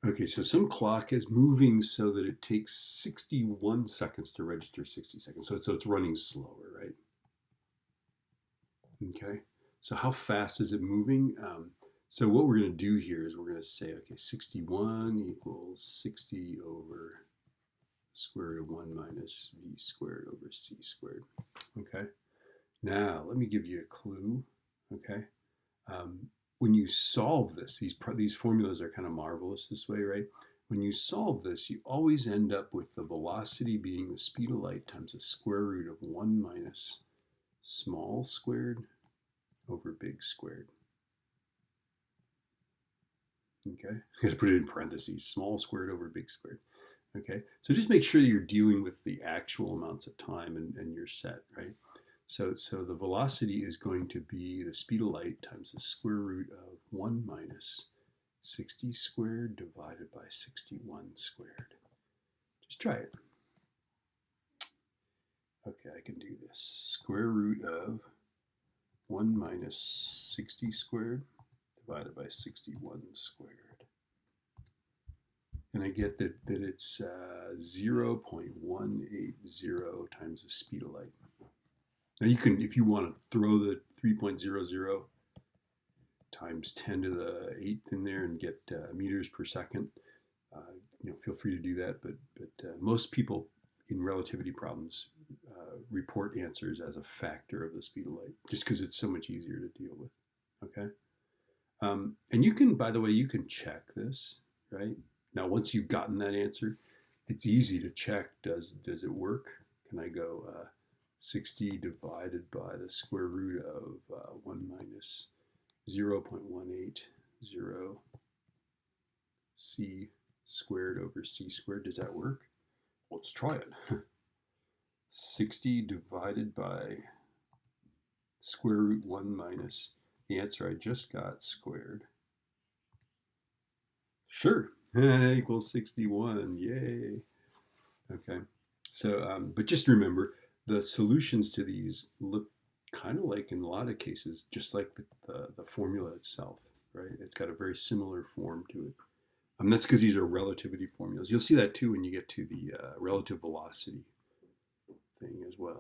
Okay, so some clock is moving so that it takes 61 seconds to register 60 seconds. So it's running slower, right? Okay, so how fast is it moving? So what we're going to do here is we're going to say, okay, 61 equals 60 over square root of 1 minus v squared over c squared. Okay, now let me give you a clue. Okay, when you solve this, these formulas are kind of marvelous this way, right? When you solve this, you always end up with the velocity being the speed of light times the square root of 1 minus small squared over big squared. Okay, you got to put it in parentheses, small squared over big squared. Okay, so just make sure you're dealing with the actual amounts of time and you're set, right? So the velocity is going to be the speed of light times the square root of 1 minus 60 squared divided by 61 squared. Just try it. Okay, I can do this. Square root of 1 minus 60 squared divided by 61 squared. And I get that it's 0.180 times the speed of light. Now you can, if you want to throw the 3.00 times 10 to the 8th in there and get meters per second, feel free to do that. But most people in relativity problems report answers as a factor of the speed of light, just because it's so much easier to deal with. Okay, and you can, by the way, you can check this, right? Now, once you've gotten that answer, it's easy to check. Does it work? Can I go 60 divided by the square root of 1 minus 0.180 c squared over c squared? Does that work? Let's try it. 60 divided by square root 1 minus the answer I just got squared. Sure, that equals 61. Yay. Okay, so but just remember, the solutions to these look kind of like, in a lot of cases, just like the formula itself, right? It's got a very similar form to it. That's because these are relativity formulas. You'll see that too when you get to the relative velocity thing as well.